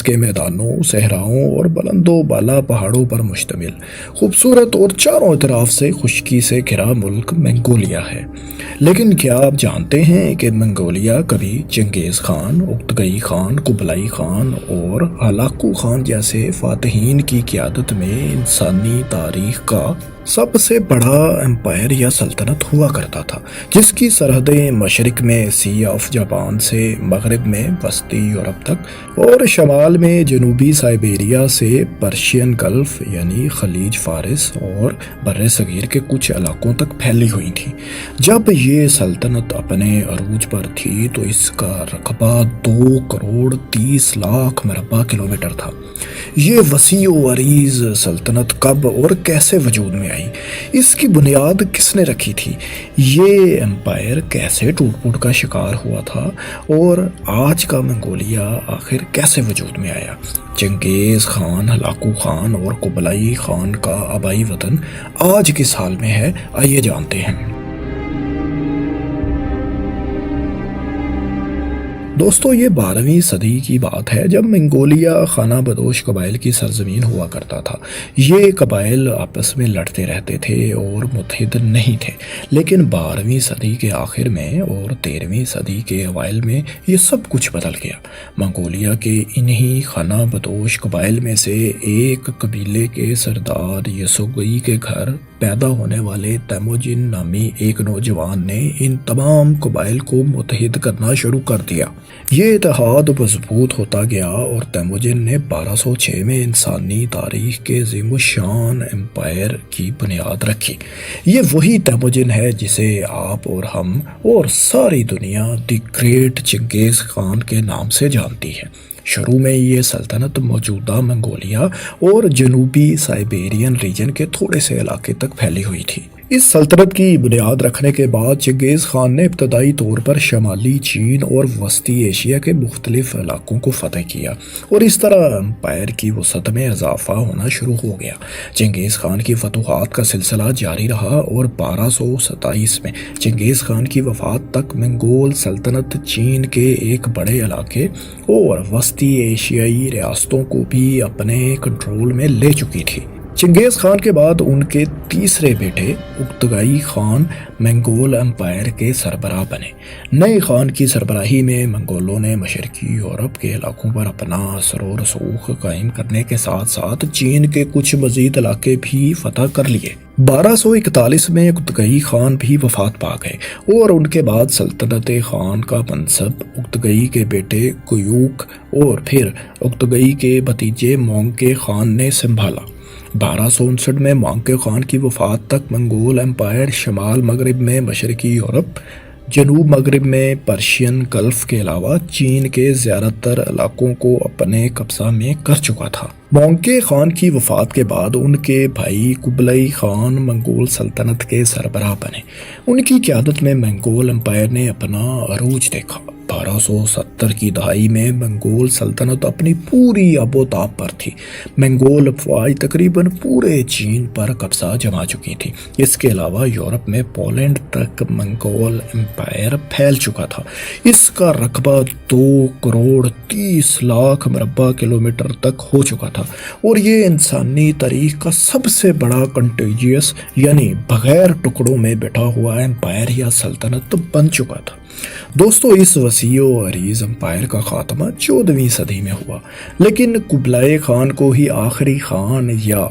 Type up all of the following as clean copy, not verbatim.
کے میدانوں، صحراؤں اور بلند و بالا پہاڑوں پر مشتمل خوبصورت اور چاروں طرف سے خشکی سے گھرا ملک منگولیا ہے۔ لیکن کیا آپ جانتے ہیں کہ منگولیا کبھی چنگیز خان، اکتگئی خان، قبلائی خان اور ہلاکو خان جیسے فاتحین کی قیادت میں انسانی تاریخ کا سب سے بڑا امپائر یا سلطنت ہوا کرتا تھا، جس کی سرحدیں مشرق میں سی آف جاپان سے مغرب میں وسطی یورپ تک اور شمال میں جنوبی سائبیریا سے پرشین گلف یعنی خلیج فارس اور بر صغیر کے کچھ علاقوں تک پھیلی ہوئی تھی۔ جب یہ سلطنت اپنے عروج پر تھی تو اس کا رقبہ 2 کروڑ 30 لاکھ مربع کلومیٹر تھا۔ یہ وسیع و عریض سلطنت کب اور کیسے وجود میں آئی؟ اس کی بنیاد کس نے رکھی تھی؟ یہ امپائر کیسے ٹوٹ پھوٹ کا شکار ہوا تھا اور آج کا منگولیا آخر کیسے وجود میں آیا؟ چنگیز خان، ہلاکو خان اور قبلائی خان کا آبائی وطن آج کس حال میں ہے، آئیے جانتے ہیں۔ دوستو، یہ 12ویں صدی کی بات ہے جب منگولیا خانہ بدوش قبائل کی سرزمین ہوا کرتا تھا۔ یہ قبائل آپس میں لڑتے رہتے تھے اور متحد نہیں تھے، لیکن 12ویں صدی کے آخر میں اور 13ویں صدی کے اوائل میں یہ سب کچھ بدل گیا۔ منگولیا کے انہی خانہ بدوش قبائل میں سے ایک قبیلے کے سردار یسوگئی کے گھر پیدا ہونے والے تیموجن نامی ایک نوجوان نے ان تمام قبائل کو متحد کرنا شروع کر دیا۔ یہ اتحاد مضبوط ہوتا گیا اور تیموجن نے 1206 میں انسانی تاریخ کے عظیم الشان امپائر کی بنیاد رکھی۔ یہ وہی تیموجن ہے جسے آپ اور ہم اور ساری دنیا دی گریٹ چنگیز خان کے نام سے جانتی ہے۔ شروع میں یہ سلطنت موجودہ منگولیا اور جنوبی سائبیرین ریجن کے تھوڑے سے علاقے تک پھیلی ہوئی تھی۔ اس سلطنت کی بنیاد رکھنے کے بعد چنگیز خان نے ابتدائی طور پر شمالی چین اور وسطی ایشیا کے مختلف علاقوں کو فتح کیا اور اس طرح امپائر کی وسعت میں اضافہ ہونا شروع ہو گیا۔ چنگیز خان کی فتوحات کا سلسلہ جاری رہا اور 1227 میں چنگیز خان کی وفات تک منگول سلطنت چین کے ایک بڑے علاقے اور وسطی ایشیائی ریاستوں کو بھی اپنے کنٹرول میں لے چکی تھی۔ چنگیز خان کے بعد ان کے تیسرے بیٹے اکتگئی خان منگول امپائر کے سربراہ بنے۔ نئے خان کی سربراہی میں منگولوں نے مشرقی یورپ کے علاقوں پر اپنا اثر و رسوخ قائم کرنے کے ساتھ ساتھ چین کے کچھ مزید علاقے بھی فتح کر لیے۔ 1241 میں اکتگئی خان بھی وفات پا گئے اور ان کے بعد سلطنت خان کا منصب اکتگئی کے بیٹے گیوک اور پھر اکتگئی کے بھتیجے مونکے خان نے سنبھالا۔ 1259 میں مونکے خان کی وفات تک منگول امپائر شمال مغرب میں مشرقی یورپ، جنوب مغرب میں پرشین گلف کے علاوہ چین کے زیادہ تر علاقوں کو اپنے قبضہ میں کر چکا تھا۔ مونکے خان کی وفات کے بعد ان کے بھائی قبلائی خان منگول سلطنت کے سربراہ بنے۔ ان کی قیادت میں منگول امپائر نے اپنا عروج دیکھا۔ 1270 کی دہائی میں منگول سلطنت اپنی پوری آب و تاب پر تھی۔ منگول افواج تقریباً پورے چین پر قبضہ جما چکی تھی۔ اس کے علاوہ یورپ میں پولینڈ تک منگول امپائر پھیل چکا تھا۔ اس کا رقبہ 2 کروڑ 30 لاکھ مربع کلومیٹر تک ہو چکا تھا اور یہ انسانی تاریخ کا سب سے بڑا کنٹیجیس یعنی بغیر ٹکڑوں میں بیٹھا ہوا امپائر یا سلطنت بن چکا تھا۔ دوستو، اس وسیع و عریض امپائر کا خاتمہ 14ویں صدی میں ہوا، لیکن قبلائی خان کو ہی آخری خان یا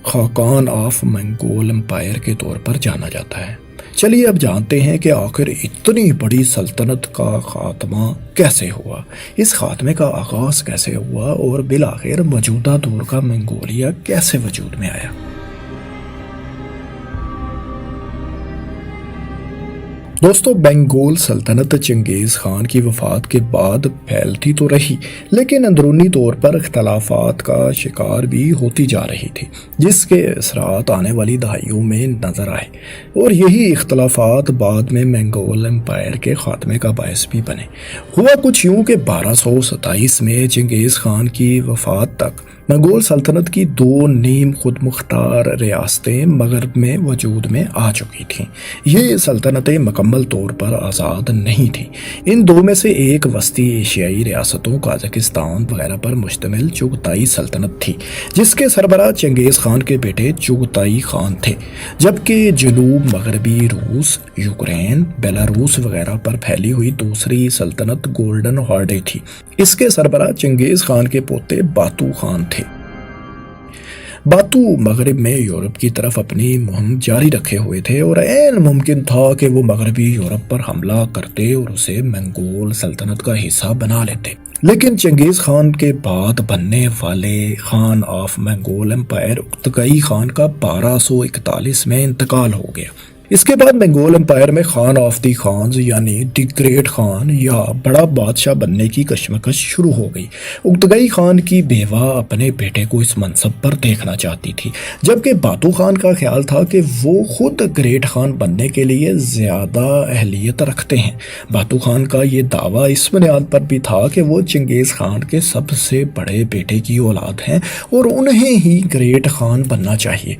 خاقان آف منگول امپائر کے طور پر جانا جاتا ہے۔ چلیے اب جانتے ہیں کہ آخر اتنی بڑی سلطنت کا خاتمہ کیسے ہوا، اس خاتمے کا آغاز کیسے ہوا اور بالآخر موجودہ دور کا منگولیا کیسے وجود میں آیا۔ دوستو، منگول سلطنت چنگیز خان کی وفات کے بعد پھیلتی تو رہی، لیکن اندرونی طور پر اختلافات کا شکار بھی ہوتی جا رہی تھی، جس کے اثرات آنے والی دہائیوں میں نظر آئے اور یہی اختلافات بعد میں منگول امپائر کے خاتمے کا باعث بھی بنے۔ ہوا کچھ یوں کہ 1227 میں چنگیز خان کی وفات تک منگول سلطنت کی 2 نیم خود مختار ریاستیں مغرب میں وجود میں آ چکی تھیں۔ یہ سلطنتیں مکمل طور پر آزاد نہیں تھیں۔ ان 2 میں سے ایک وسطی ایشیائی ریاستوں قازقستان وغیرہ پر مشتمل چغتائی سلطنت تھی، جس کے سربراہ چنگیز خان کے بیٹے چغتائی خان تھے، جبکہ جنوب مغربی روس، یوکرین، بیلاروس وغیرہ پر پھیلی ہوئی دوسری سلطنت گولڈن ہارڈے تھی۔ اس کے سربراہ چنگیز خان کے پوتے باتو خان تھے۔ باتو مغرب میں یورپ کی طرف اپنی مہم جاری رکھے ہوئے تھے اور عین ممکن تھا کہ وہ مغربی یورپ پر حملہ کرتے اور اسے منگول سلطنت کا حصہ بنا لیتے، لیکن چنگیز خان کے بعد بننے والے خان آف منگول امپائر اکتگئی خان کا 1241 میں انتقال ہو گیا۔ اس کے بعد منگول امپائر میں خان آف دی خانز یعنی دی گریٹ خان یا بڑا بادشاہ بننے کی کشمکش شروع ہو گئی۔ اکتگئی خان کی بیوہ اپنے بیٹے کو اس منصب پر دیکھنا چاہتی تھی، جبکہ باتو خان کا خیال تھا کہ وہ خود گریٹ خان بننے کے لیے زیادہ اہلیت رکھتے ہیں۔ باتو خان کا یہ دعویٰ اس بنیاد پر بھی تھا کہ وہ چنگیز خان کے سب سے بڑے بیٹے کی اولاد ہیں اور انہیں ہی گریٹ خان بننا چاہیے۔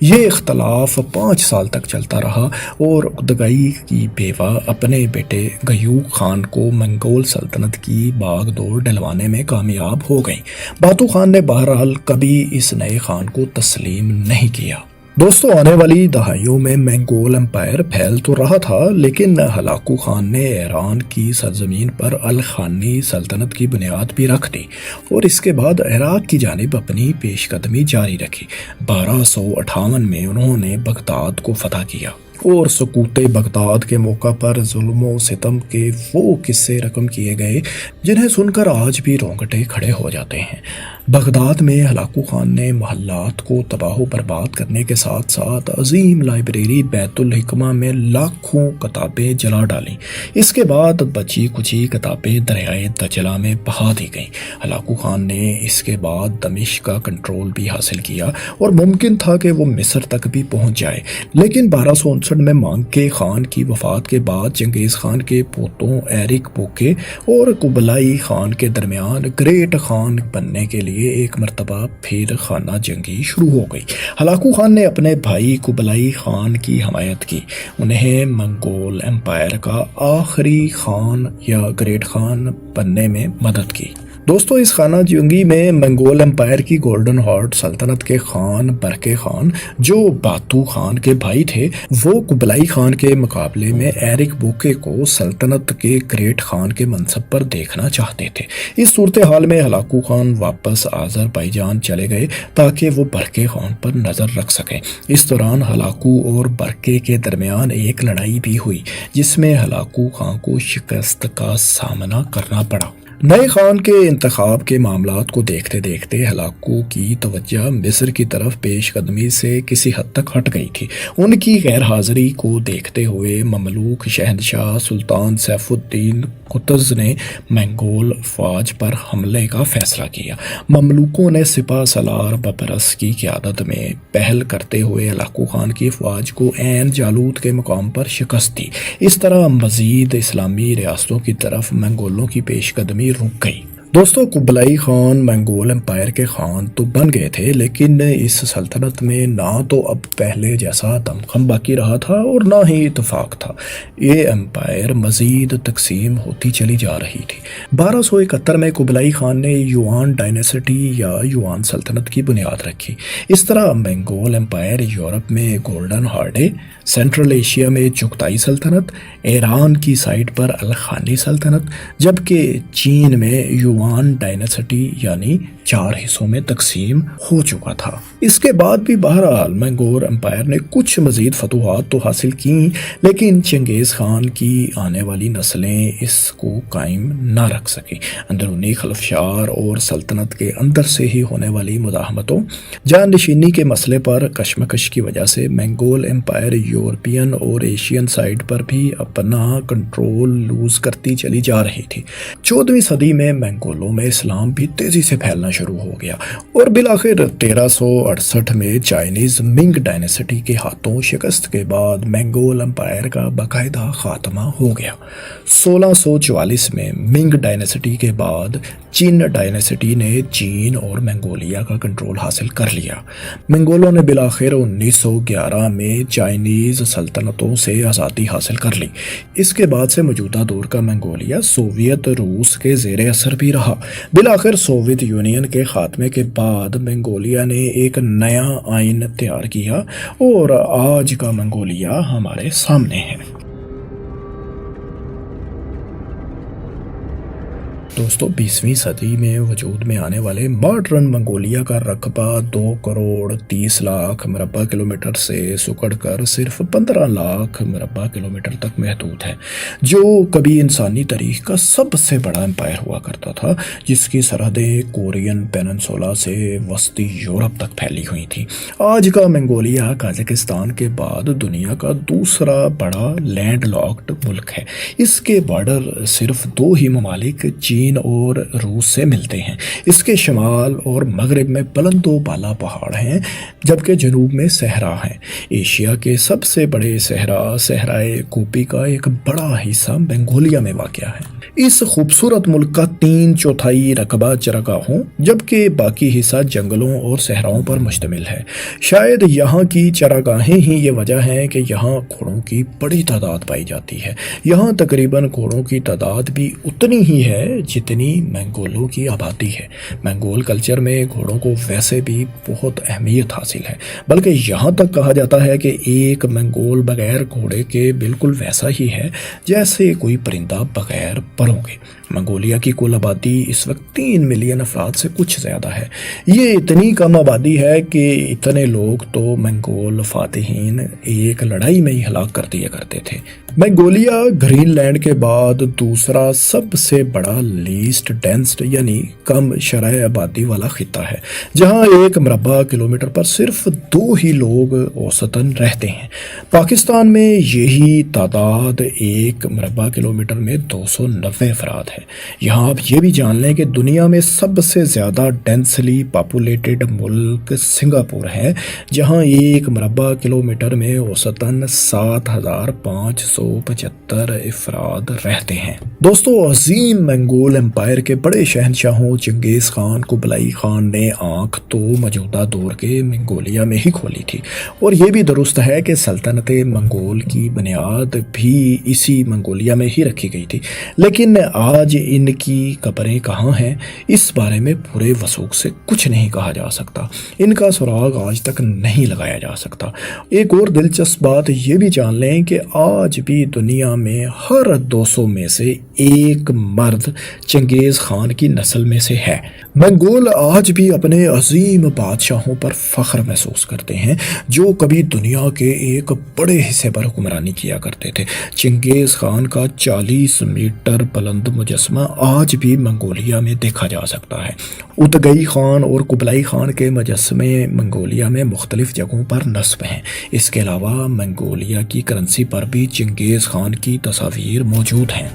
یہ اختلاف 5 سال تک چلتا رہا اور اکتگئی کی بیوہ اپنے بیٹے گیوک خان کو منگول سلطنت کی باغ دوڑ ڈلوانے میں کامیاب ہو گئیں۔ باتو خان نے بہرحال کبھی اس نئے خان کو تسلیم نہیں کیا۔ دوستو، آنے والی دہائیوں میں منگول امپائر پھیل تو رہا تھا، لیکن ہلاکو خان نے ایران کی سرزمین پر الخانی سلطنت کی بنیاد بھی رکھ دی اور اس کے بعد عراق کی جانب اپنی پیش قدمی جاری رکھی۔ 1258 میں انہوں نے بغداد کو فتح کیا اور سقوط بغداد کے موقع پر ظلم و ستم کے وہ قصے رقم کیے گئے جنہیں سن کر آج بھی رونگٹے کھڑے ہو جاتے ہیں۔ بغداد میں ہلاکو خان نے محلات کو تباہ و برباد کرنے کے ساتھ ساتھ عظیم لائبریری بیت الحکمہ میں لاکھوں کتابیں جلا ڈالیں۔ اس کے بعد بچی کچی کتابیں دریائے دجلہ میں بہا دی گئیں۔ ہلاکو خان نے اس کے بعد دمشق کا کنٹرول بھی حاصل کیا اور ممکن تھا کہ وہ مصر تک بھی پہنچ جائے، لیکن 1259 میں مانگے خان کی وفات کے بعد چنگیز خان کے پوتوں ایرک بوکے اور کبلائی خان کے درمیان گریٹ خان بننے کے لیے ایک مرتبہ پھر خانہ جنگی شروع ہو گئی۔ ہلاکو خان نے اپنے بھائی کبلائی خان کی حمایت کی، انہیں منگول امپائر کا آخری خان یا گریٹ خان بننے میں مدد کی۔ دوستو، اس خانہ جنگی میں منگول امپائر کی گولڈن ہارڈ سلطنت کے خان برکے خان جو باتو خان کے بھائی تھے، وہ کبلائی خان کے مقابلے میں ایرک بوکے کو سلطنت کے گریٹ خان کے منصب پر دیکھنا چاہتے تھے۔ اس صورتحال میں ہلاکو خان واپس آذربائیجان چلے گئے تاکہ وہ برکے خان پر نظر رکھ سکیں۔ اس دوران ہلاکو اور برکے کے درمیان ایک لڑائی بھی ہوئی جس میں ہلاکو خان کو شکست کا سامنا کرنا پڑا۔ نئے خان کے انتخاب کے معاملات کو دیکھتے دیکھتے ہلاکو کی توجہ مصر کی طرف پیش قدمی سے کسی حد تک ہٹ گئی تھی۔ ان کی غیر حاضری کو دیکھتے ہوئے مملوک شہنشاہ سلطان سیف الدین قطز نے منگول فوج پر حملے کا فیصلہ کیا۔ مملوکوں نے سپہ سالار ببرس کی قیادت میں پہل کرتے ہوئے ہلاکو خان کی فوج کو عین جالوت کے مقام پر شکست دی۔ اس طرح مزید اسلامی ریاستوں کی طرف منگولوں کی پیش قدمی رک گئی۔ دوستو، کبلائی خان منگول امپائر کے خان تو بن گئے تھے، لیکن اس سلطنت میں نہ تو اب پہلے جیسا دمخم باقی رہا تھا اور نہ ہی اتفاق تھا۔ یہ امپائر مزید تقسیم ہوتی چلی جا رہی تھی۔ 1271 میں کبلائی خان نے یوان ڈائنیسٹی یا یوان سلطنت کی بنیاد رکھی۔ اس طرح منگول امپائر یورپ میں گولڈن ہارڈے، سینٹرل ایشیا میں چغتائی سلطنت، ایران کی سائٹ پر الخانی سلطنت، جبکہ چین میں یوان ڈائنیسٹی یعنی 4 حصوں میں تقسیم ہو چکا تھا۔ اس کے بعد بھی بہرحال منگول امپائر نے کچھ مزید فتوحات تو حاصل کیں، لیکن چنگیز خان کی آنے والی نسلیں اس کو قائم نہ رکھ سکیں۔ اندرونی خلفشار اور سلطنت کے اندر سے ہی ہونے والی مزاحمتوں، جان نشینی کے مسئلے پر کشمکش کی وجہ سے منگول امپائر یورپین اور ایشین سائٹ پر بھی اپنا کنٹرول لوز کرتی چلی جا رہی تھی۔ 14ویں صدی میں منگول منگولوں میں اسلام بھی تیزی سے پھیلنا شروع ہو گیا اور بالآخر 1368 میں چائنیز منگ ڈائنیسٹی کے ہاتھوں شکست کے بعد منگول امپائر کا باقاعدہ خاتمہ ہو گیا۔ 1644 میں منگ ڈائنیسٹی کے بعد چین ڈائنیسٹی نے چین اور منگولیا کا کنٹرول حاصل کر لیا۔ منگولوں نے بالآخر 1911 میں چائنیز سلطنتوں سے آزادی حاصل کر لی۔ اس کے بعد سے موجودہ دور کا منگولیا سوویت روس کے زیر اثر بھی رہا۔ بالآخر سوویت یونین کے خاتمے کے بعد منگولیا نے ایک نیا آئین تیار کیا اور آج کا منگولیا ہمارے سامنے ہے۔ دوستو 20ویں صدی میں وجود میں آنے والے ماڈرن منگولیا کا رقبہ 2 کروڑ 30 لاکھ مربع کلومیٹر سے سکڑ کر صرف 15 لاکھ مربع کلومیٹر تک محدود ہے، جو کبھی انسانی تاریخ کا سب سے بڑا امپائر ہوا کرتا تھا، جس کی سرحدیں کورین پیننسولا سے وسطی یورپ تک پھیلی ہوئی تھیں۔ آج کا منگولیا قازقستان کے بعد دنیا کا دوسرا بڑا لینڈ لاکڈ ملک ہے۔ اس کے بارڈر صرف 2 ہی ممالک چین اور روس سے ملتے ہیں۔ اس کے شمال اور مغرب میں بلند و بالا پہاڑ ہیں، جبکہ جنوب میں صحرا ہیں۔ ایشیا کے سب سے بڑے صحرائے کوپی کا ایک بڑا حصہ منگولیا میں واقع ہے۔ اس خوبصورت ملک کا 3/4 رقبہ چراگاہوں جبکہ باقی حصہ جنگلوں اور صحراؤں پر مشتمل ہے۔ شاید یہاں کی چراگاہیں ہی یہ وجہ ہے کہ یہاں گھوڑوں کی بڑی تعداد پائی جاتی ہے۔ یہاں تقریباً گھوڑوں کی تعداد بھی اتنی ہی ہے جتنی منگولوں کی آبادی ہے۔ منگول کلچر میں گھوڑوں کو ویسے بھی بہت اہمیت حاصل ہے، بلکہ یہاں تک کہا جاتا ہے کہ ایک منگول بغیر گھوڑے کے بالکل ویسا ہی ہے جیسے کوئی پرندہ بغیر پروں کے۔ منگولیا کی کل آبادی اس وقت 3 ملین افراد سے کچھ زیادہ ہے۔ یہ اتنی کم آبادی ہے کہ اتنے لوگ تو منگول فاتحین ایک لڑائی میں ہی ہلاک کر دیا کرتے تھے۔ منگولیا گرین لینڈ کے بعد دوسرا سب سے بڑا لیسٹ ڈینسڈ یعنی کم شرح آبادی والا خطہ ہے، جہاں 1 مربع کلومیٹر پر صرف 2 ہی لوگ اوسطاً رہتے ہیں۔ پاکستان میں یہی تعداد 1 مربع کلومیٹر میں 290 افراد ہے۔ یہاں آپ یہ بھی جان لیں کہ دنیا میں سب سے زیادہ ڈینسلی پاپولیٹڈ ملک سنگاپور ہے، جہاں 1 مربع کلومیٹر میں اوسطاً 7575 افراد رہتے ہیں۔ دوستو عظیم منگول امپائر کے بڑے شہنشاہوں چنگیز خان، قبلائی خان نے آنکھ تو موجودہ دور کے منگولیا میں ہی کھولی تھی، اور یہ بھی درست ہے کہ سلطنت منگول کی بنیاد بھی اسی منگولیا میں ہی رکھی گئی تھی، لیکن آج ان کی قبریں کہاں ہیں اس بارے میں پورے وثوق سے کچھ نہیں کہا جا سکتا۔ ان کا سراغ آج تک نہیں لگایا جا سکتا۔ ایک اور دلچسپ بات یہ بھی جان لیں کہ آج بھی دنیا میں ہر 200 میں سے 1 مرد چنگیز خان کی نسل میں سے ہے۔ منگول آج بھی اپنے عظیم بادشاہوں پر فخر محسوس کرتے ہیں، جو کبھی دنیا کے ایک بڑے حصے پر حکمرانی کیا کرتے تھے۔ چنگیز خان کا 40 میٹر بلند مجسمہ آج بھی منگولیا میں دیکھا جا سکتا ہے۔ اتگئی خان اور قبلائی خان کے مجسمے منگولیا میں مختلف جگہوں پر نصب ہیں۔ اس کے علاوہ منگولیا کی کرنسی پر بھی چنگیز خان کی تصاویر موجود ہیں۔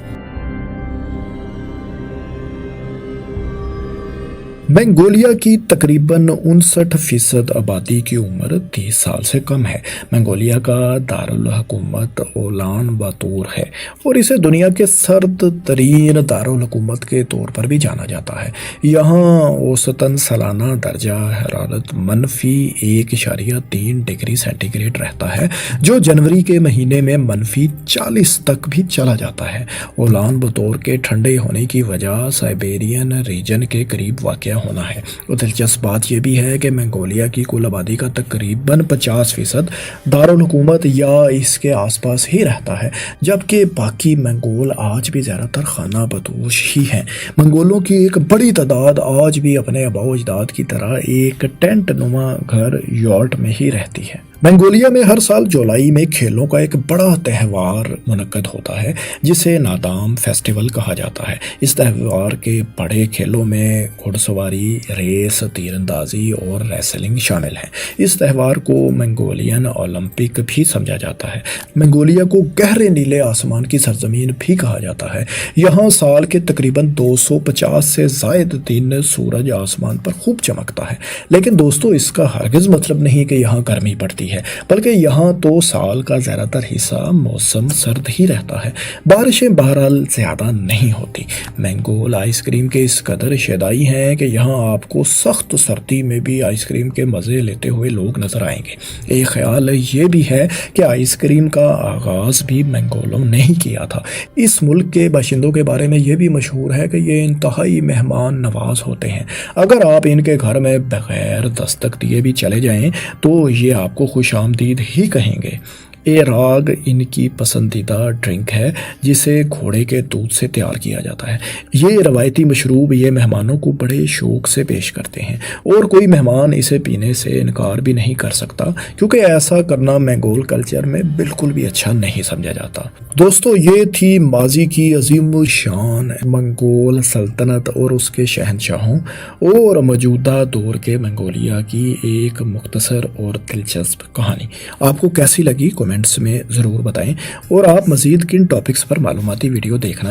منگولیا کی تقریباً 59% آبادی کی عمر 30 سال سے کم ہے۔ منگولیا کا دارالحکومت اولان باتور ہے اور اسے دنیا کے سرد ترین دارالحکومت کے طور پر بھی جانا جاتا ہے۔ یہاں اوسطاً سالانہ درجہ حرارت -1.3 ڈگری سینٹی گریڈ رہتا ہے، جو جنوری کے مہینے میں -40 تک بھی چلا جاتا ہے۔ اولان باتور کے ٹھنڈے ہونے کی وجہ سائبیرین ریجن کے قریب واقع ہونا ہے۔ اور دلچسپ بات یہ بھی ہے کہ منگولیا کی کل آبادی کا تقریباً 50% دارالحکومت یا اس کے آس پاس ہی رہتا ہے، جبکہ باقی منگول آج بھی زیادہ تر خانہ بدوش ہی ہیں۔ منگولوں کی ایک بڑی تعداد آج بھی اپنے آباء و اجداد کی طرح ایک ٹینٹ نما گھر یورٹ میں ہی رہتی ہے۔ منگولیا میں ہر سال جولائی میں کھیلوں کا ایک بڑا تہوار منعقد ہوتا ہے جسے نادام فیسٹیول کہا جاتا ہے۔ اس تہوار کے بڑے کھیلوں میں گھڑ سواری، ریس، تیر اندازی اور ریسلنگ شامل ہیں۔ اس تہوار کو منگولین اولمپک بھی سمجھا جاتا ہے۔ منگولیا کو گہرے نیلے آسمان کی سرزمین بھی کہا جاتا ہے۔ یہاں سال کے تقریباً 250 سے زائد دن سورج آسمان پر خوب چمکتا ہے، لیکن دوستو اس کا ہرگز مطلب نہیں کہ یہاں گرمی پڑتی ہے، بلکہ یہاں تو سال کا زیادہ تر حصہ موسم سرد ہی رہتا ہے۔ بارشیں بہرحال زیادہ نہیں ہوتی۔ مینگول آئس کریم کے اس قدر شیدائی ہیں کہ یہاں آپ کو سخت سردی میں بھی آئس کریم کے مزے لیتے ہوئے لوگ نظر آئیں گے۔ ایک خیال یہ بھی ہے کہ آئس کریم کا آغاز بھی منگولوں نے ہی کیا تھا۔ اس ملک کے باشندوں کے بارے میں یہ بھی مشہور ہے کہ یہ انتہائی مہمان نواز ہوتے ہیں۔ اگر آپ ان کے گھر میں بغیر دستک دیے بھی چلے جائیں تو یہ آپ کو خوش آمدید ہی کہیں گے۔ اے راگ ان کی پسندیدہ ڈرنک ہے جسے گھوڑے کے دودھ سے تیار کیا جاتا ہے۔ یہ روایتی مشروب یہ مہمانوں کو بڑے شوق سے پیش کرتے ہیں اور کوئی مہمان اسے پینے سے انکار بھی نہیں کر سکتا، کیونکہ ایسا کرنا منگول کلچر میں بالکل بھی اچھا نہیں سمجھا جاتا۔ دوستو یہ تھی ماضی کی عظیم الشان منگول سلطنت اور اس کے شہنشاہوں اور موجودہ دور کے منگولیا کی ایک مختصر اور دلچسپ کہانی۔ آپ کو کیسی لگی کمنٹس میں ضرور بتائیں، اور آپ مزید کن ٹاپکس پر معلوماتی ویڈیو دیکھنا